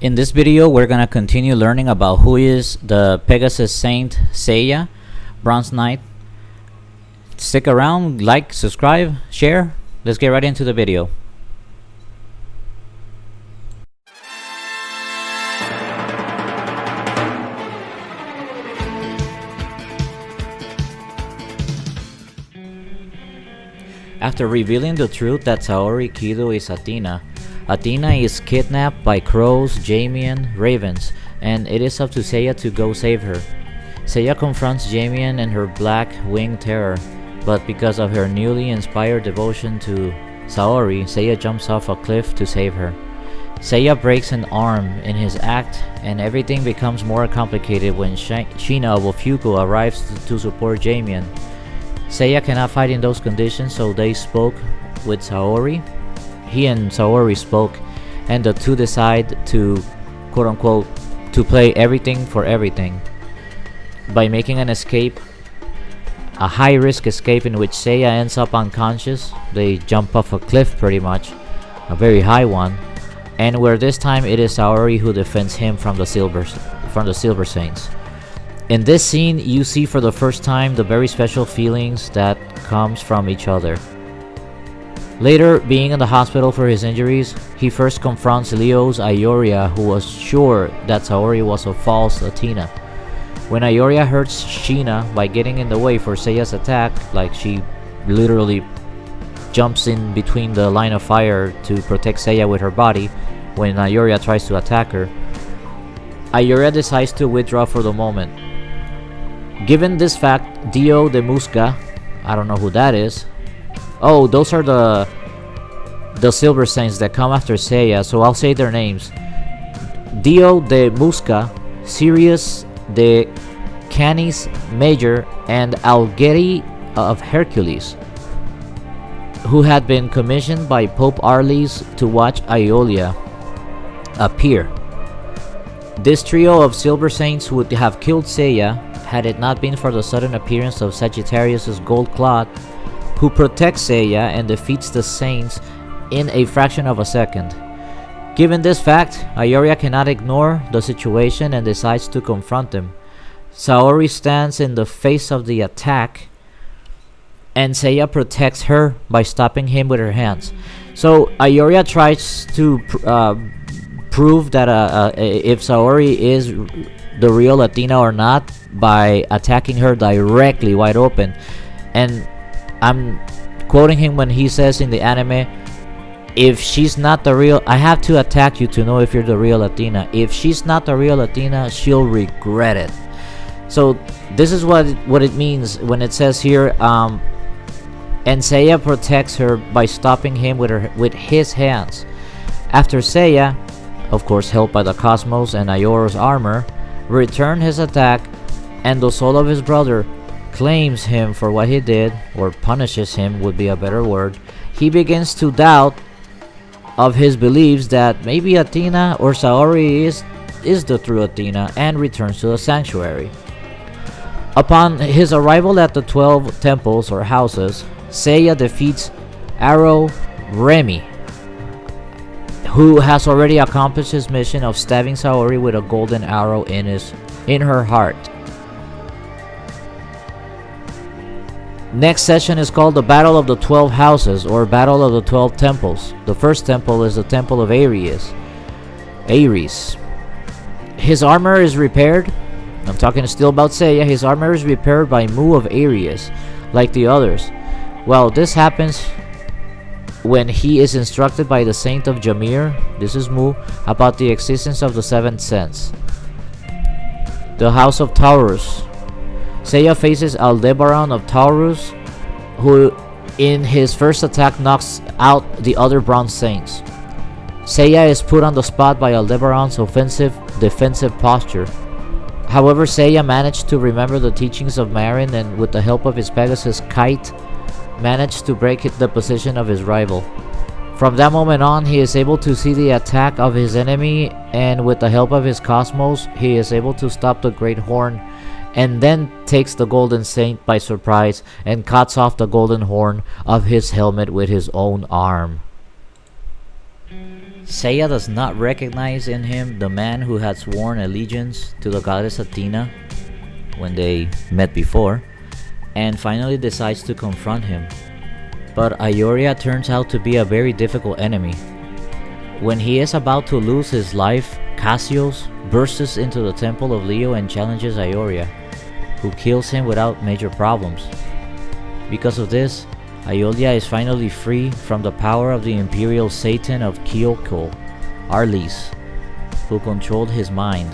In this video, we're gonna continue learning about who is the Pegasus Saint Seiya, Bronze Knight. Stick around, like, subscribe, share. Let's get right into the video. After revealing the truth that Saori Kido is Athena, Athena is kidnapped by crows, Jamian, ravens, and it is up to Seiya to go save her. Seiya confronts Jamian and her black winged terror, but because of her newly inspired devotion to Saori, Seiya jumps off a cliff to save her. Seiya breaks an arm in his act, and everything becomes more complicated when Shina of Ofuku arrives to support Jamian. Seiya cannot fight in those conditions, so they spoke with Saori. He and Saori spoke, and the two decide to, quote-unquote, to play everything for everything. By making an escape, a high-risk escape in which Seiya ends up unconscious. They jump off a cliff pretty much, a very high one, and where this time it is Saori who defends him from the Silver Saints. In this scene, you see for the first time the very special feelings that comes from each other. Later, being in the hospital for his injuries, he first confronts Leo's Ioria, who was sure that Saori was a false Athena. When Ioria hurts Shina by getting in the way for Seiya's attack, like she literally jumps in between the line of fire to protect Seiya with her body when Ioria tries to attack her, Ioria decides to withdraw for the moment. Given this fact, Dio de Musca, I don't know who that is. Oh, those are the Silver Saints that come after Seiya, so I'll say their names. Dio de Musca, Sirius de Canis Major, and Algeri of Hercules, who had been commissioned by Pope Arles to watch Iolia appear. This trio of Silver Saints would have killed Seiya had it not been for the sudden appearance of Sagittarius's gold cloth, who protects Seiya and defeats the Saints in a fraction of a second. Given this fact, Ioria cannot ignore the situation and decides to confront him. Saori stands in the face of the attack, and Seiya protects her by stopping him with her hands. So Ioria tries to prove that if Saori is the real Athena or not by attacking her directly wide open. And I'm quoting him when he says in the anime, if she's not the real, I have to attack you to know if you're the real Athena. If she's not the real Athena, she'll regret it. So this is what it means when it says here, and Seiya protects her by stopping him with his hands. After Seiya, of course helped by the Cosmos and Ioro's armor, return his attack, and the soul of his brother claims him for what he did, or punishes him would be a better word, he begins to doubt of his beliefs that maybe Athena or Saori is the true Athena, and returns to the sanctuary. Upon his arrival at the 12 temples or houses, Seiya defeats Arrow Remy, who has already accomplished his mission of stabbing Saori with a golden arrow in her heart. Next session is called the Battle of the 12 Houses, or Battle of the 12 Temples. The first temple is the Temple of Ares. His armor is repaired. I'm talking still about Seiya. His armor is repaired by Mu of Ares, like the others. Well, this happens when he is instructed by the Saint of Jamir, this is Mu, about the existence of the seventh sense. The House of Taurus. Seiya faces Aldebaran of Taurus, who in his first attack knocks out the other Bronze Saints. Seiya is put on the spot by Aldebaran's defensive posture. However, Seiya managed to remember the teachings of Marin, and with the help of his Pegasus kite, managed to break the position of his rival. From that moment on, he is able to see the attack of his enemy, and with the help of his Cosmos, he is able to stop the Great Horn, and then takes the Golden Saint by surprise and cuts off the golden horn of his helmet with his own arm. Seiya does not recognize in him the man who had sworn allegiance to the goddess Athena when they met before, and finally decides to confront him. But Ioria turns out to be a very difficult enemy. When he is about to lose his life, Cassius bursts into the temple of Leo and challenges Ioria, who kills him without major problems. Because of this, Ioria is finally free from the power of the imperial Satan of Kyoko, Arlis, who controlled his mind,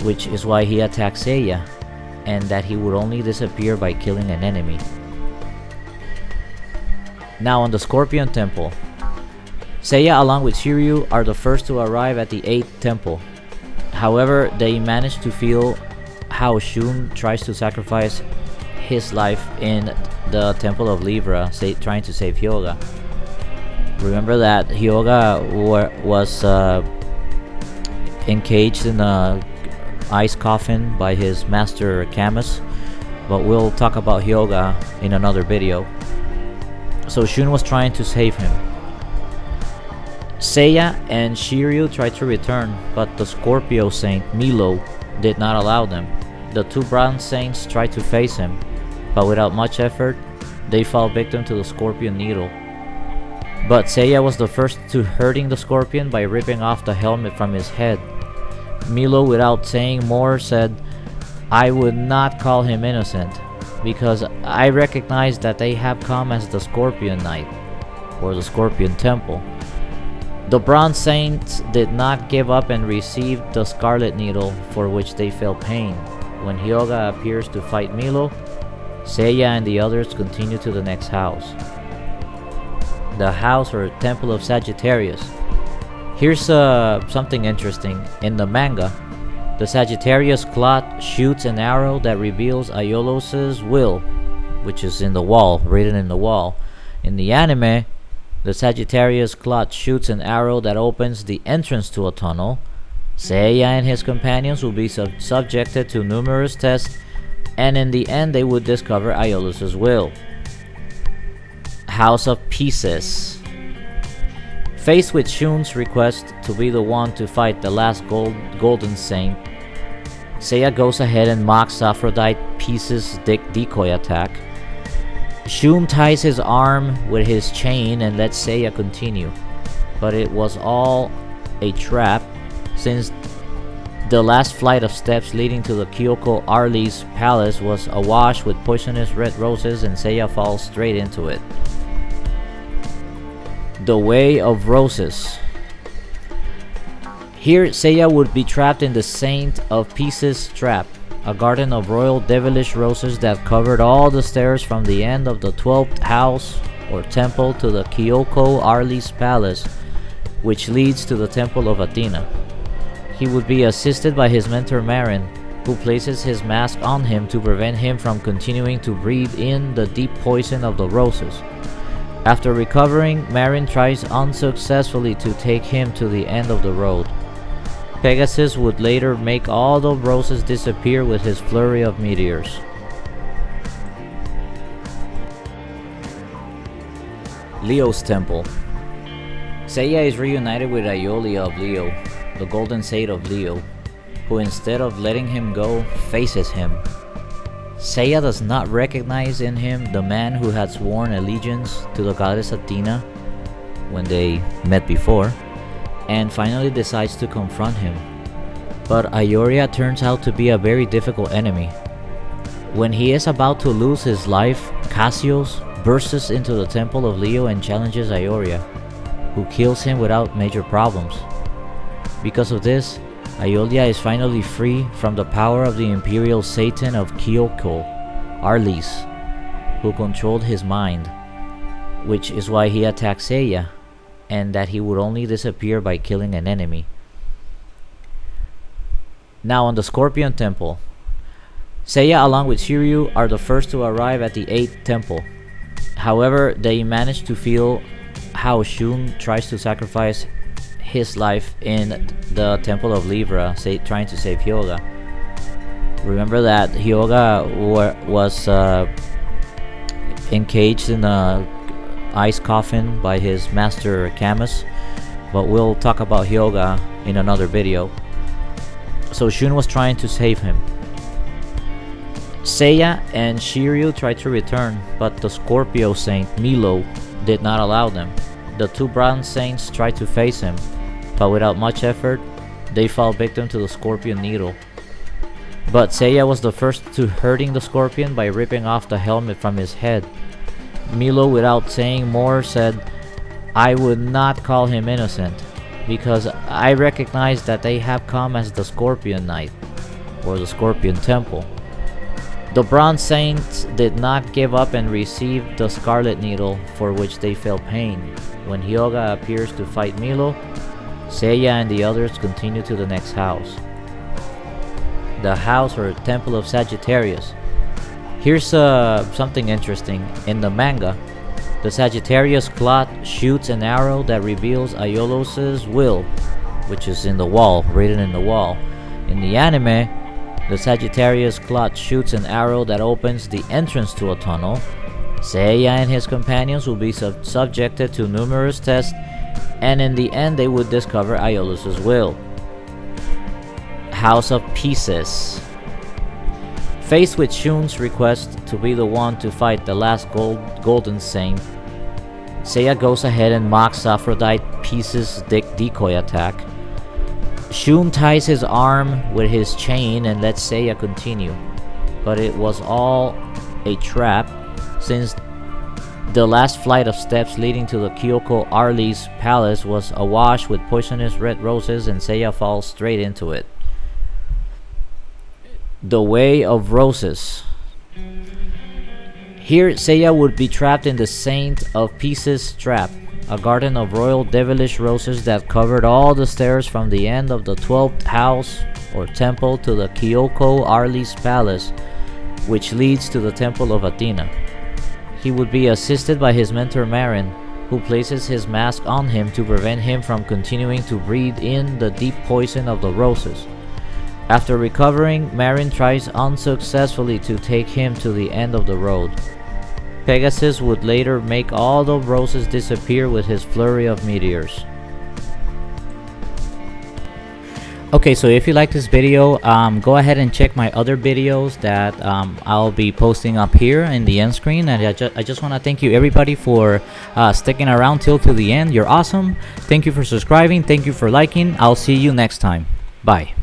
which is why he attacked Seiya, and that he would only disappear by killing an enemy. Now on the Scorpion Temple, Seiya along with Shiryu are the first to arrive at the 8th temple. However, they manage to feel how Shun tries to sacrifice his life in the Temple of Libra, trying to save Hyoga. Remember that Hyoga was encaged in a ice coffin by his master Camus, but we'll talk about Hyoga in another video. So Shun was trying to save him. Seiya and Shiryu tried to return, but the Scorpio Saint Milo did not allow them. The two Bronze Saints tried to face him, but without much effort, they fall victim to the Scorpion Needle. But Seiya was the first to hurting the Scorpion by ripping off the helmet from his head. Milo, without saying more, said, "I would not call him innocent, because I recognize that they have come as the Scorpion Knight, or the Scorpion Temple." The Bronze Saints did not give up and received the Scarlet Needle, for which they felt pain. When Hyoga appears to fight Milo, Seiya and the others continue to the next house. The house or Temple of Sagittarius. Here's something interesting. In the manga, the Sagittarius cloth shoots an arrow that reveals Aiolos' will, which is in the wall, written in the wall. In the anime, the Sagittarius cloth shoots an arrow that opens the entrance to a tunnel. Seiya and his companions will be subjected to numerous tests, and in the end they would discover Aiolos' will. House of Pieces. Faced with Shun's request to be the one to fight the last Golden Saint, Seiya goes ahead and mocks Aphrodite Pieces' decoy attack. Shun ties his arm with his chain and lets Seiya continue, but it was all a trap, since the last flight of steps leading to the Kyoko Arlis palace was awash with poisonous red roses, and Seiya falls straight into it. The Way of Roses. Here, Seiya would be trapped in the Saint of Pieces trap, a garden of royal devilish roses that covered all the stairs from the end of the 12th house or temple to the Kyoko Arlis palace, which leads to the temple of Athena. He would be assisted by his mentor Marin, who places his mask on him to prevent him from continuing to breathe in the deep poison of the roses. After recovering, Marin tries unsuccessfully to take him to the end of the road. Pegasus would later make all the roses disappear with his flurry of meteors. Leo's Temple. Seiya is reunited with Aiolia of Leo, the Golden Saint of Leo, who instead of letting him go, faces him. Seiya does not recognize in him the man who had sworn allegiance to the goddess Athena when they met before, and finally decides to confront him. But Ioria turns out to be a very difficult enemy. When he is about to lose his life, Cassius bursts into the temple of Leo and challenges Ioria, who kills him without major problems. Because of this, Ioria is finally free from the power of the imperial Satan of Kyoko, Arlis, who controlled his mind, which is why he attacked Seiya, and that he would only disappear by killing an enemy. Now on the Scorpion Temple, Seiya along with Shiryu are the first to arrive at the 8th temple. However, they manage to feel how Shun tries to sacrifice his life in the Temple of Libra, trying to save Hyoga. Remember that Hyoga was encaged in a ice coffin by his master Camus, but we'll talk about Hyoga in another video. So Shun was trying to save him. Seiya and Shiryu tried to return, but the Scorpio Saint Milo did not allow them. The two Bronze Saints tried to face him, but without much effort, they fell victim to the Scorpion Needle. But Seiya was the first to hurting the Scorpion by ripping off the helmet from his head. Milo, without saying more, said, "I would not call him innocent, because I recognize that they have come as the Scorpion Knight, or the Scorpion Temple." The Bronze Saints did not give up and received the Scarlet Needle, for which they felt pain. When Hyoga appears to fight Milo, Seiya and the others continue to the next house. The house or Temple of Sagittarius. Here's something interesting. In the manga, the Sagittarius cloth shoots an arrow that reveals Aiolos' will, which is in the wall, written in the wall. In the anime, the Sagittarius cloth shoots an arrow that opens the entrance to a tunnel. Seiya and his companions will be subjected to numerous tests, and in the end they would discover Aiolos' will. House of Pieces. Faced with Shun's request to be the one to fight the last Golden Saint, Seiya goes ahead and mocks Aphrodite Pieces' decoy attack. Shun ties his arm with his chain and lets Seiya continue, but it was all a trap, since the last flight of steps leading to the Kyoko Arlys palace was awash with poisonous red roses, and Seiya falls straight into it. The Way of Roses. Here, Seiya would be trapped in the Saint of Pieces trap, a garden of royal devilish roses that covered all the stairs from the end of the 12th house or temple to the Kyoko Arlys palace, which leads to the temple of Athena. He would be assisted by his mentor Marin, who places his mask on him to prevent him from continuing to breathe in the deep poison of the roses. After recovering, Marin tries unsuccessfully to take him to the end of the road. Pegasus would later make all the roses disappear with his flurry of meteors. Okay, so if you like this video, go ahead and check my other videos that I'll be posting up here in the end screen. And I just want to thank you everybody for sticking around till to the end. You're awesome. Thank you for subscribing. Thank you for liking. I'll see you next time. Bye.